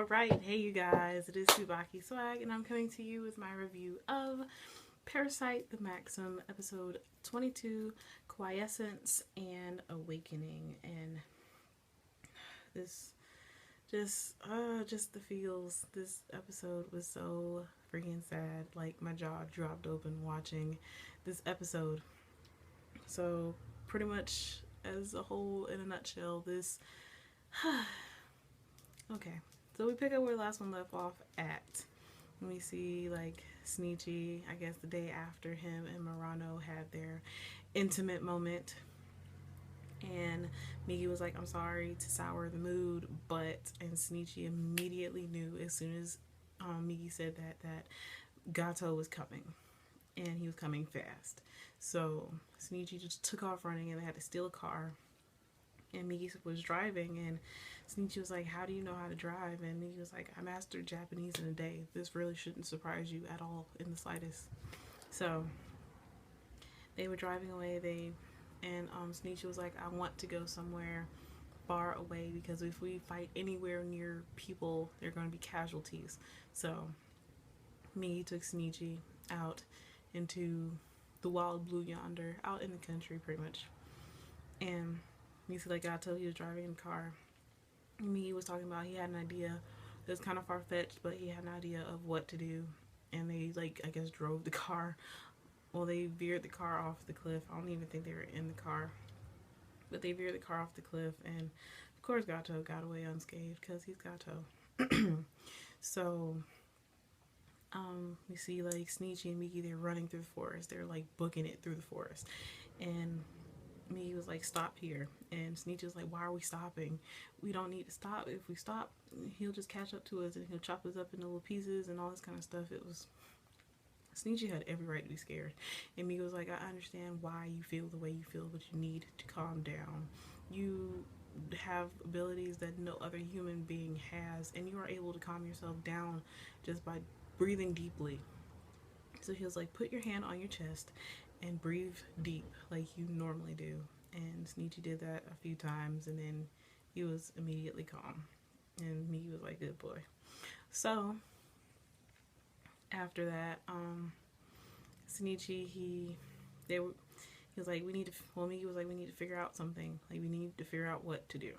Alright, hey you guys, it is TsubakiSwagg, and I'm coming to you with my review of Parasyte the Maxim, episode 22, Quiescence and Awakening. And this, just the feels. This episode was so freaking sad. Like, my jaw dropped open watching this episode. So, pretty much, as a whole, in a nutshell, this... Okay, so we pick up where the last one left off at. We see, like, Shinichi, I guess the day after him and Murano had their intimate moment. And Migi was like, I'm sorry to sour the mood, and Shinichi immediately knew as soon as Migi said that Gato was coming. And he was coming fast. So Shinichi just took off running, and they had to steal a car. And Migi was driving, and Shinichi was like, how do you know how to drive? And Migi was like, I mastered Japanese in a day. This really shouldn't surprise you at all in the slightest. So they were driving away, and Shinichi was like, I want to go somewhere far away, because if we fight anywhere near people, there are going to be casualties. So Migi took Shinichi out into the wild blue yonder, out in the country pretty much. And you see, like, Gato, he was driving in the car. Migi was talking about he had an idea. It was kind of far-fetched, but he had an idea of what to do. And they, like, I guess drove the car. Well, they veered the car off the cliff. I don't even think they were in the car. But they veered the car off the cliff. And, of course, Gato got away unscathed, because he's Gato. So, we see, like, Shinichi and Migi, they're running through the forest. They're, like, booking it through the forest. And Migi was like, stop here. And Shinichi was like, why are we stopping? We don't need to stop. If we stop, he'll just catch up to us, and he'll chop us up into little pieces and all this kind of stuff. Shinichi had every right to be scared. And Migi was like, I understand why you feel the way you feel, but you need to calm down. You have abilities that no other human being has, and you are able to calm yourself down just by breathing deeply. So he was like, put your hand on your chest and breathe deep like you normally do. And Shinichi did that a few times, and then he was immediately calm. And Migi was like, good boy. So after that, Shinichi, he was like, Migi was like, we need to figure out something. Like, we need to figure out what to do.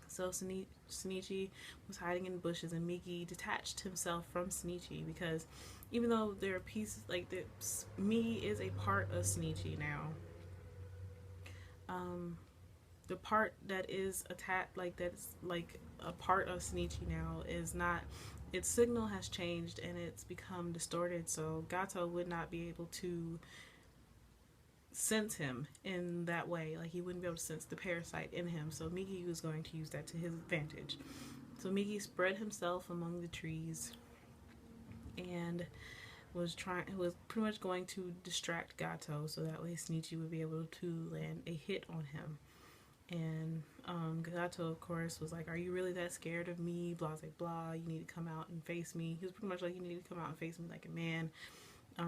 So Shinichi was hiding in the bushes, and Migi detached himself from Shinichi, because even though there are pieces, like, Migi is a part of Shinichi now. The part that is attached, like, that's like a part of Shinichi now, is not, its signal has changed and it's become distorted, so Gato would not be able to sense him in that way. Like, he wouldn't be able to sense the parasite in him, so Migi was going to use that to his advantage. So Migi spread himself among the trees and was pretty much going to distract Gato, so that way Shinichi would be able to land a hit on him. And Gato, of course, was like, are you really that scared of me? Blah, blah, blah. You need to come out and face me. He was pretty much like, you need to come out and face me like a man.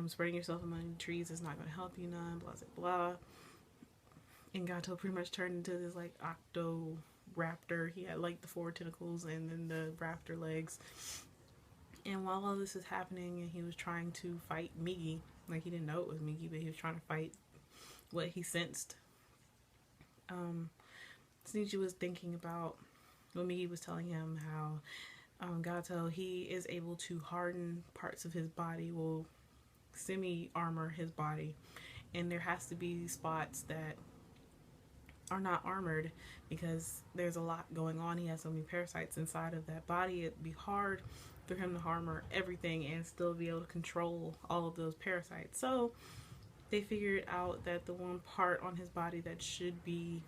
Spreading yourself among the trees is not going to help you none. Blah, blah, blah. And Gato pretty much turned into this, like, octo raptor. He had, like, the 4 tentacles and then the raptor legs. And while all this is happening, and he was trying to fight Migi, like, he didn't know it was Migi, but he was trying to fight what he sensed. Shinichi was thinking about when Migi was telling him how Gato, he is able to harden parts of his body, will semi-armor his body, and there has to be spots that are not armored, because there's a lot going on. He has so many parasites inside of that body. It'd be hard for him to armor everything and still be able to control all of those parasites. So they figured out that the one part on his body that should be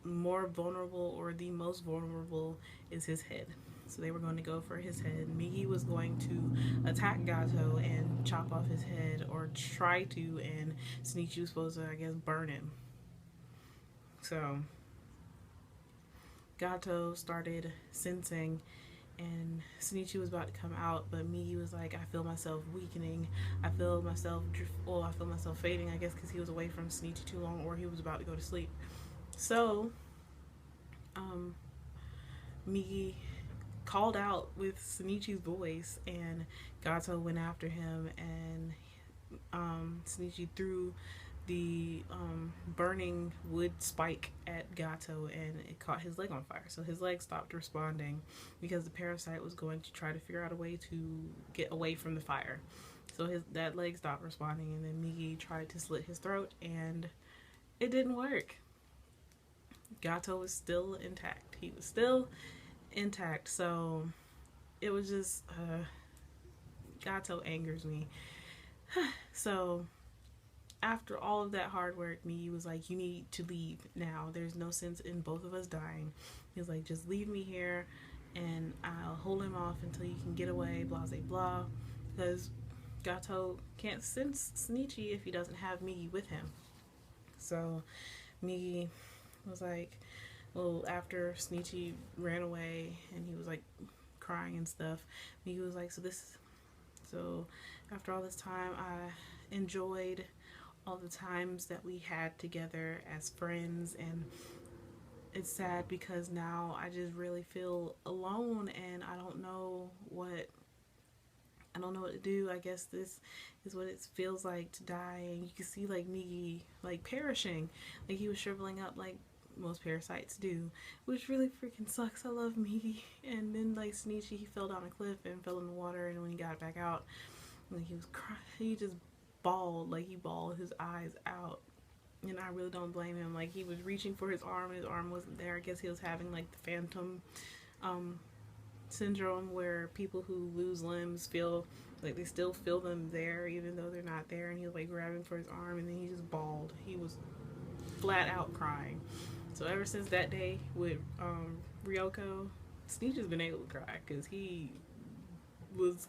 more vulnerable, or the most vulnerable, is his head. So they were going to go for his head. Migi was going to attack Gato and chop off his head, or try to, and Shinichi was supposed to, I guess, burn him. So Gato started sensing, and Shinichi was about to come out, but Migi was like, I feel myself weakening. I feel myself fading, I guess, because he was away from Shinichi too long, or he was about to go to sleep. So Migi called out with Shinichi's voice, and Gato went after him, and Shinichi threw the burning wood spike at Gato, and it caught his leg on fire. So his leg stopped responding because the parasite was going to try to figure out a way to get away from the fire. So that leg stopped responding, and then Migi tried to slit his throat, and it didn't work. Gato was still intact. He was still intact. So it was just Gato angers me. So after all of that hard work, Migi was like, you need to leave now. There's no sense in both of us dying. He was like, just leave me here and I'll hold him off until you can get away, blah, blah, blah. Because Gato can't sense Shinichi if he doesn't have Migi with him. So Migi was like, well, after Shinichi ran away and he was like crying and stuff, Migi was like, so after all this time, I enjoyed all the times that we had together as friends, and it's sad because now I just really feel alone and I don't know what to do. I guess this is what it feels like to die. And you can see like Migi like perishing, like he was shriveling up like most parasites do, which really freaking sucks. I love Migi. And then like Shinichi, he fell down a cliff and fell in the water, and when he got back out, like he was crying, he just bawled, like he bawled his eyes out. And I really don't blame him. Like he was reaching for his arm and his arm wasn't there. I guess he was having like the phantom syndrome, where people who lose limbs feel like they still feel them there even though they're not there. And he was like grabbing for his arm, and then he just bawled. He was flat out crying. So ever since that day with Ryoko, Shinichi's been able to cry because he was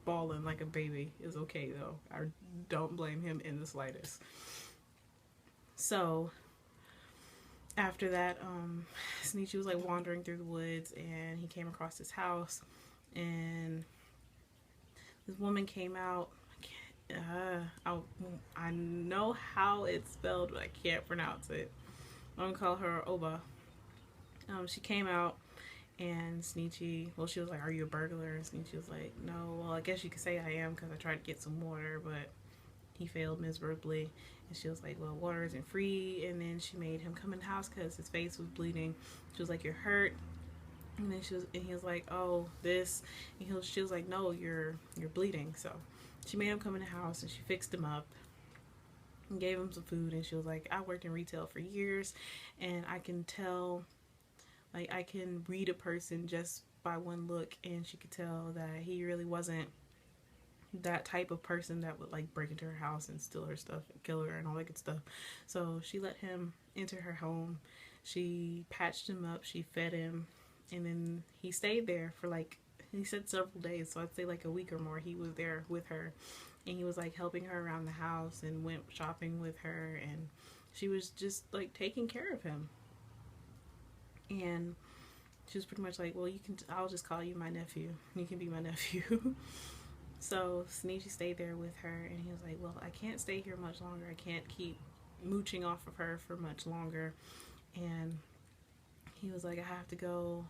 bawling like a baby. It's okay though. I don't blame him in the slightest. So after that, Shinichi was like wandering through the woods, and he came across this house, and this woman came out. I know how it's spelled, but I can't pronounce it. I'm gonna call her Oba. She came out, and Shinichi, well, she was like, are you a burglar? And Shinichi was like, no, well, I guess you could say I am because I tried to get some water, but he failed miserably. And she was like, well, water isn't free. And then she made him come in the house because his face was bleeding. She was like, you're hurt. And then he was like, oh, this. And she was like, no, you're bleeding. So she made him come in the house, and she fixed him up and gave him some food. And she was like, I worked in retail for years, and I can tell, like, I can read a person just by one look. And she could tell that he really wasn't that type of person that would like break into her house and steal her stuff and kill her and all that good stuff. So she let him into her home. She patched him up, she fed him, and then he stayed there for like, he said several days, so I'd say like a week or more. He was there with her, and he was like helping her around the house and went shopping with her, and she was just like taking care of him. And she was pretty much like, well, I'll just call you my nephew. You can be my nephew. So Shinichi stayed there with her, and he was like, well, I can't stay here much longer. I can't keep mooching off of her for much longer. And he was like, I have to go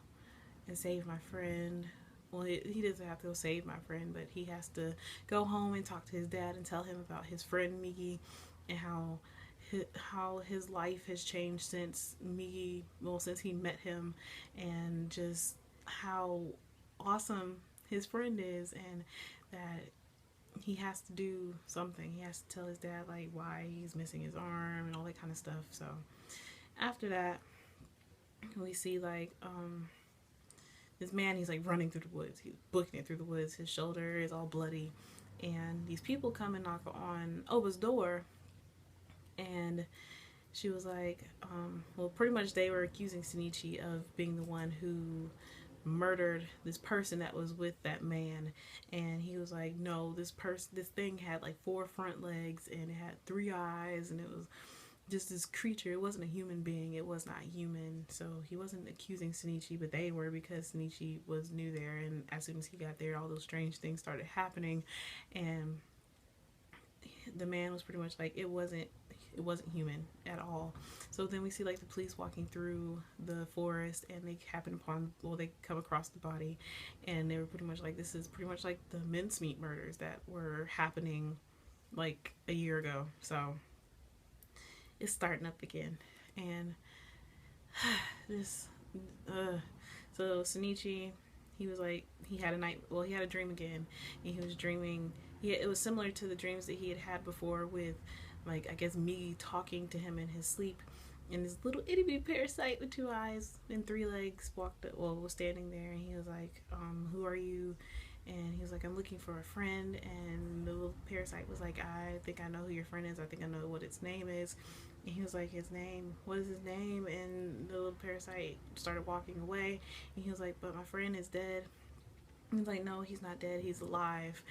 and save my friend. Well, he doesn't have to go save my friend, but he has to go home and talk to his dad and tell him about his friend Migi, and how his life has changed since since he met him, and just how awesome his friend is, and that he has to do something. He has to tell his dad like why he's missing his arm and all that kind of stuff. So after that, we see like this man, he's like running through the woods. He's booking it through the woods. His shoulder is all bloody, and these people come and knock on Oba's door, and she was like, well, pretty much they were accusing Shinichi of being the one who murdered this person that was with that man. And he was like, no, this thing had like 4 front legs, and it had 3 eyes, and it was just this creature. It wasn't a human being. It was not human. So he wasn't accusing Shinichi, but they were, because Shinichi was new there, and as soon as he got there, all those strange things started happening. And the man was pretty much like, it wasn't it wasn't human at all. So then we see like the police walking through the forest, and they happen upon, well, they come across the body, and they were pretty much like, this is pretty much like the mincemeat murders that were happening like a year ago. So it's starting up again. And this so Shinichi, he was like, he had a dream again, and he was dreaming, it was similar to the dreams that he had had before with, like, I guess Migi talking to him in his sleep, and this little itty bitty parasite with 2 eyes and 3 legs was standing there, and he was like, who are you? And he was like, I'm looking for a friend. And the little parasite was like, I think I know who your friend is. I think I know what its name is. And he was like, his name, what is his name? And the little parasite started walking away, and he was like, but my friend is dead. And he's like, no, he's not dead, he's alive.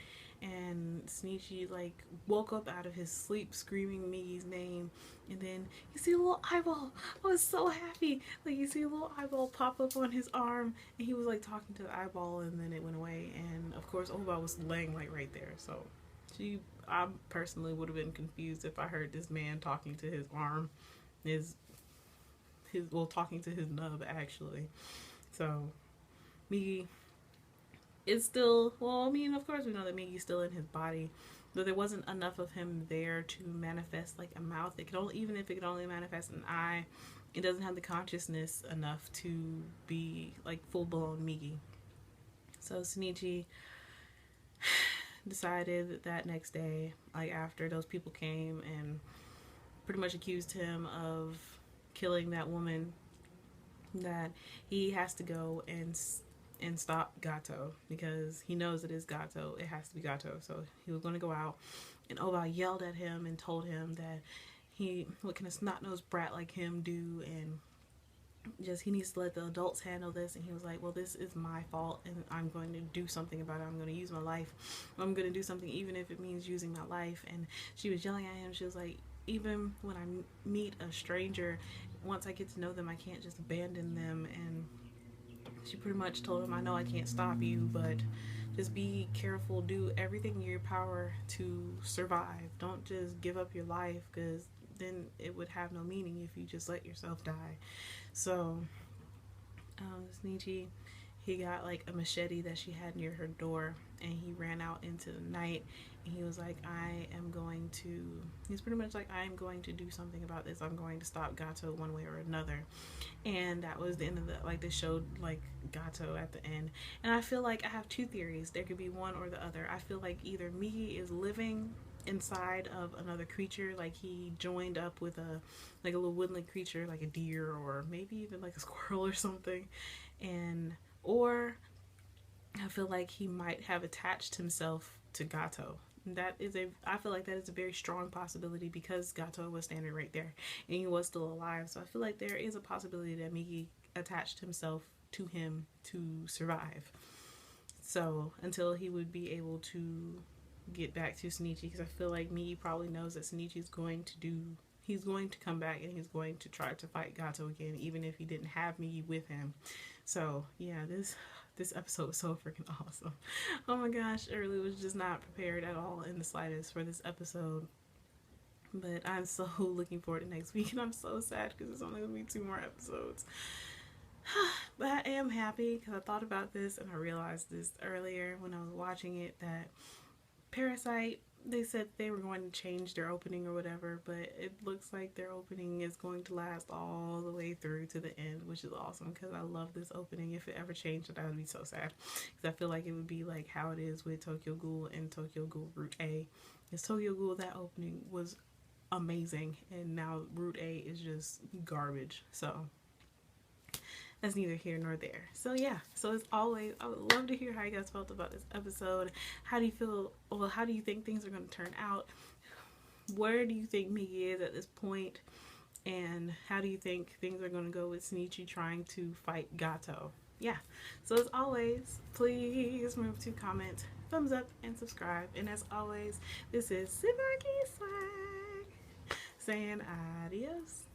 And Shinichi like woke up out of his sleep screaming Migi's name, and then you see a little eyeball. I was so happy. Like, you see a little eyeball pop up on his arm, and he was like talking to the eyeball, and then it went away. And of course Oba was laying like right there. So I personally would have been confused if I heard this man talking to his arm, talking to his nub actually. So Migi is still, well, I mean, of course we know that Migi's still in his body, but there wasn't enough of him there to manifest like a mouth. It could only, even if it could only manifest an eye, it doesn't have the consciousness enough to be like full-blown Migi. So Shinichi decided that next day, like after those people came and pretty much accused him of killing that woman, that he has to go and stop Gato, because he knows it is Gato. It has to be Gato. So he was going to go out, and Oba yelled at him and told him that what can a snot-nosed brat like him do, and just he needs to let the adults handle this. And he was like, well, this is my fault, and I'm going to do something about it. I'm going to use my life. I'm going to do something even if it means using my life. And she was yelling at him. She was like, even when I meet a stranger, once I get to know them, I can't just abandon them. And she pretty much told him, I know I can't stop you, but just be careful. Do everything in your power to survive. Don't just give up your life, because then it would have no meaning if you just let yourself die. So Shinichi, he got like a machete that she had near her door, and he ran out into the night, and he was like, he's pretty much like, I am going to do something about this. I'm going to stop Gato one way or another. And that was the end of they showed like Gato at the end. And I feel like I have 2 theories. There could be one or the other. I feel like either Migi is living inside of another creature, like he joined up with a little woodland creature, like a deer, or maybe even like a squirrel or something, or I feel like he might have attached himself to Gato. I feel like that is a very strong possibility, because Gato was standing right there and he was still alive. So I feel like there is a possibility that Migi attached himself to him to survive. So until he would be able to get back to Shinichi, because I feel like Migi probably knows that Shinichi's going to come back, and he's going to try to fight Gato again, even if he didn't have Migi with him. So yeah, this episode was so freaking awesome. Oh my gosh, I really was just not prepared at all in the slightest for this episode. But I'm so looking forward to next week, and I'm so sad because there's only going to be 2 more episodes. But I am happy, because I thought about this and I realized this earlier when I was watching it, that Parasyte, they said they were going to change their opening or whatever, but it looks like their opening is going to last all the way through to the end, which is awesome, because I love this opening. If it ever changed, I would be so sad, because I feel like it would be like how it is with Tokyo Ghoul and Tokyo Ghoul Route A. Because Tokyo Ghoul, that opening was amazing, and now Route A is just garbage. So that's neither here nor there. So yeah, so as always, I would love to hear how you guys felt about this episode. How do you feel, well, how do you think things are going to turn out? Where do you think Migi is at this point? And how do you think things are going to go with Shinichi trying to fight Gato? Yeah, so as always, please remember to comment, thumbs up, and subscribe. And as always, this is TsubakiSwagg saying adios.